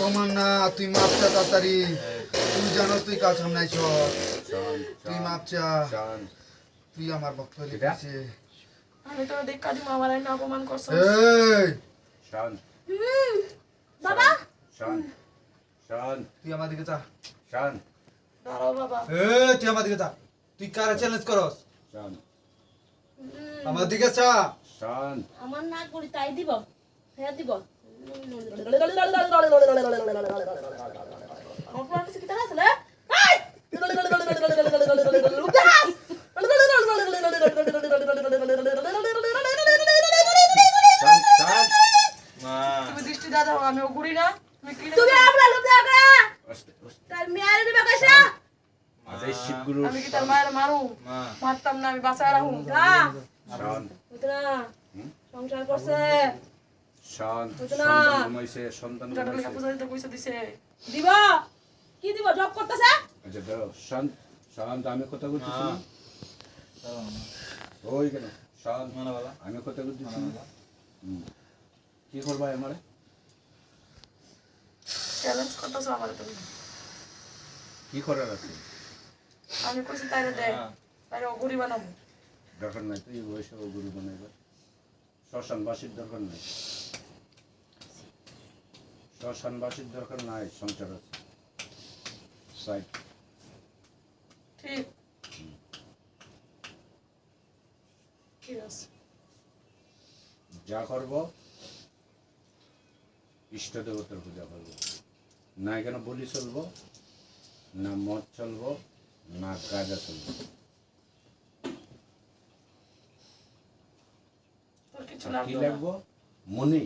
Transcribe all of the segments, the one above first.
অপমান না, তুই মাপ চা তাড়াতাড়ি। তুই জানো তুই কাজ সামলাইছ, তুই মাপ চা। তুই আমার ভক্ত লিখেছে। আমি তো দেখা দিম আমার আইন অপমান করছ। এই শান বাবা শান শান তুই আমার দিকে চা। শান দাঁড়াও বাবা। তুই আমার দিকে চা। তুই কারে চ্যালেঞ্জ করস? শান আমার দিকে চা। শান আমার নাক বলি তাই দিব, হ্যাঁ দিব। আমার পর কিছু কিতা আছে না? শান শান তুমি দৃষ্টি দাও, আমি ওগুড়ি না। তুমি আমরা লোক দাগা আস্তে আস্তে তার মেয়ারে দিবা কইছা আজই শিবগুরু আমি কি তার মায়ের মারু? মারতাম না, আমি বাঁচায় রাখুন। শান বুঝনা সংসার করছে শান বুঝনা। সন্তান ঘুমাইছে সন্তান টাকা ঘুমাইছে পয়সা দিতে পয়সা দিছে। দিব কি দিব জব করতেছে আচ্ছা দাও শান শান আমি কথা বলতেছি না ওই কেন শান আমি কথা বলতেছি না কি করবা আমারে চ্যালেঞ্জ করতেছো আমার তুমি। কি করার আছে আমি কইছি তাইরে দে, তাইরে ওগুড়ি বানাবো। দরকার নাই তুই বয়সে ও গুরু বানাইবা শ্মশানবাসীর দরকার নাই শ্মশানবাসীর দরকার নাই সংসার আছে সাইড ঠিক ঠিক আছে। যা করব ইষ্ট দেবতার পূজা করব না এখানে বলি চলবো না মদ চলবো না গাঁজা চলবো তোর কিছু আর কি লাগবে না। লাগবো মনি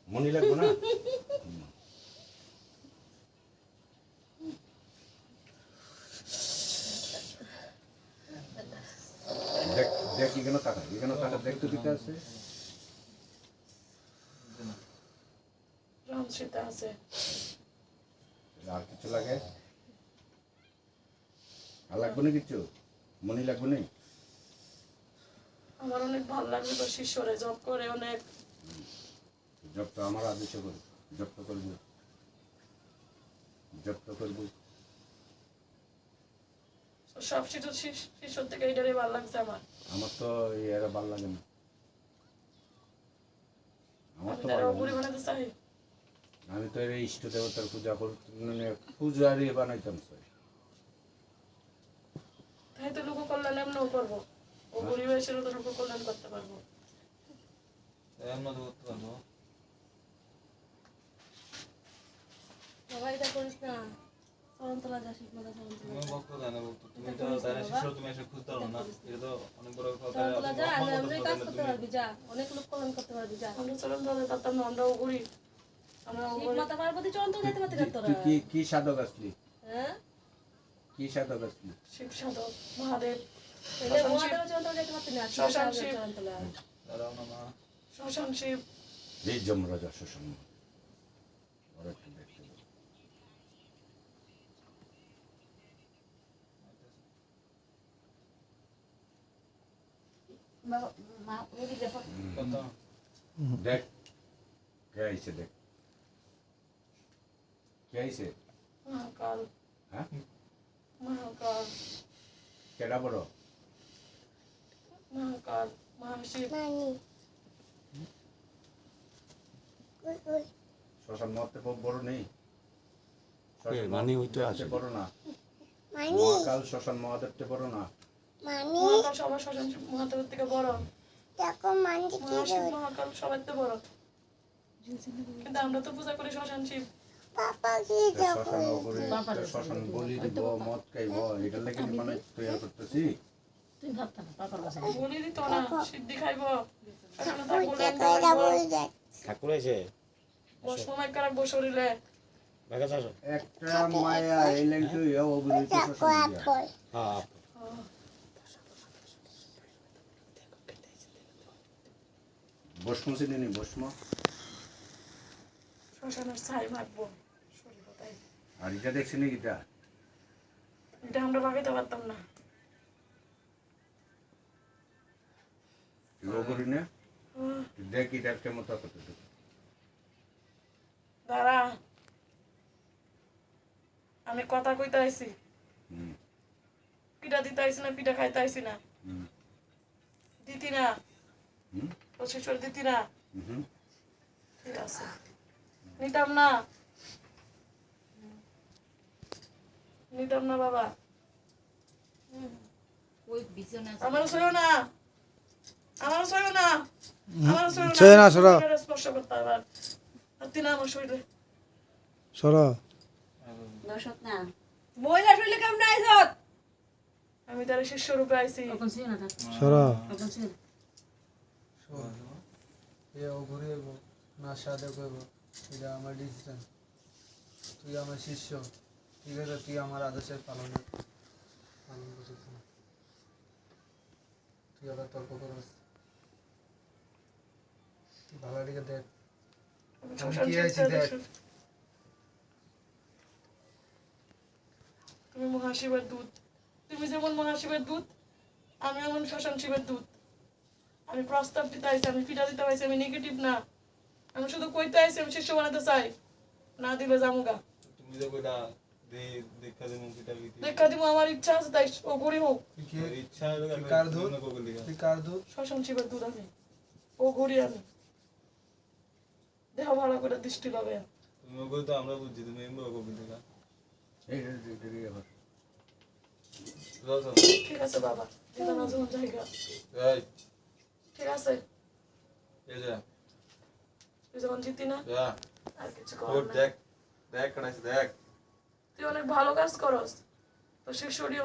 মনি লাগবো না দেখ দেখ এখানে টাকা দেখ তো দিতে আছে রাম সীতা আছে। আর কিছু লাগে আর লাগবে না কিছু মনি লাগবে না আমার অনেক ভালো লাগবে তোর শিষ্যরে জব করে অনেক। জব তো আমার আদেশে করবো জব তো করবো জব তো করবো সব শিষ্যর থেকে এটারই ভালো লাগছে আমার। আমার তো এরা ভালো লাগে না আমার আমি তো তারা ভালো ওগুড়ি লাগে না। বানাতে চাই। আমি তো এই ইষ্ট দেবতার পূজা করতে মানে পূজারি বানাইতাম স্যার তাই তো লোক কল্যাণ এমনও করবো, ওগুড়ি বয়সেরও তো লোক কল্যাণ করতে পারবো। বাবা এটা করিস না শরণতলা যা শিখ মাথা শরণতলা যা আমি কাজ করতে পারবি যা অনেক লোক কল্যাণ করতে পারবি যা আমরা চরণ ধরে পারতাম না, আমরা ওগুড়ি। আমরা শিখ ওগুড়ি মাথা পার্বতী চরণতলা যেতে পারতি না তোরা তুই কি কি সাধক আসলি হ্যাঁ কি সাধক আসলি শিব সাধক মহাদেব, তাহলে মহাদেব চরণতলা যেতে পারতি না শ্মশান শিব। চরণতলা শ্মশান শিব। এই যমরাজা শোষণ ওর একটু দেখতে দাও। বাবা মা ওই দেখো দেখ কে আইছে দেখ কে আইছে মহাকাল হ্যাঁ মহাকাল কেডা বড় মহাকাল মহাশিব। শ্মশান মহতে বড় নেই মানে ওইটা আছে বড় না মহাকাল শ্মশান মহাদেবতে বড় না মহাকাল সবার শ্মশান শিব মহাদেবের থেকে বড়। মহাশিব মহাকাল সবার থেকে বড়, কিন্তু আমরা তো পূজা করি শ্মশান শিব। শ্মশান ওপরে শ্মশান বলি দিব মদ খাইব এটার লাগে মানে তৈরি করতেছি বলি দিত না, সিদ্ধি খাইব শ্মশানে থাকবো। ঠাকুর আছে সময় রাখবো শরীরে। একটা মায়া এই লাইন তো ইয়া ওগুলো তো শ্মশান দিয়া হ্যাঁ ভস্ম চিনি ভস্ম শ্মশানের ছাই মাখবো শরীরে, তাই আর এটা দেখছি নাকি এটা এটা আমরা লাগাইতে পারতাম না। এগুলো করি না দেখ এটা কেমন তা করতে দাঁড়া আমি কথা কইতে আইছি, হুম, পিঠা দিতে আইছি না, পিঠা খাইতে আইছি না, হুম, দিতি না, হুম, তোর শ্বশুর দিতি না, হুম। ঠিক আছে, নিতাম না, নিতাম না বাবা, ওই বিছানা আমার সইও না, আমার সইও না, আমার সইও সইও না, সরো। শরীরে স্পর্শ করতে আবার হাতি না আমার শরীরে। সরো। দশত না মহিলা শরীরে কেমন আইছত আমি তার শিষ্য রূপে আইছি। এখন ছিল না সরো। এখন ছিল ও ঘুরে এবো না সাথে করবো, এটা আমার ডিসিশন। তুই আমার শিষ্য, ঠিক আছে? তুই আমার আদেশের পালন করছিস না। তুই আবার তর্ক করিস। তুই ভালো দিকে দেখ। আমি আমি শ্মশান কি শিবকে আইছি দেখ। দেখছি। তুমি মহাশিবের দূত, তুমি যেমন মহাশিবের দূত, আমি এমন শ্মশান শিবের দূত। আমি প্রস্তাব দিতে আইছি, আমি পিঠা দিতে আইছি, আমি নেগেটিভ না। আমি শুধু কইতে আইছি আমি শিষ্য বানাতে চাই, না দিলে জামুগা। তুমি যে কইলা দেখা দেবো পিঠা পিঠি দেখা দিব, আমার ইচ্ছা আছে তাই ও গড়ি হোক। তোর ইচ্ছা হলো তুই কার দূত? কোকল দিকা তুই কার দূত? শ্মশান শিবের দূত আমি, ও গড়ি আমি। দেহ ভালো করে দৃষ্টি পাবে। তুমি ওগুলো তো আমরা বুঝছি তুমি এমনি কোকল দিকা এই আবার যাও যাও ঠিক আছে বাবা, যেটা না যখন জায়গা, এই ঠিক আছে। এই যা তুই যখন জিতি না যা আর কিছু তোর করার নাই। দেখ দেখ কাটাইছে দেখ তুই অনেক ভালো কাজ করস, তো শিষ্যরই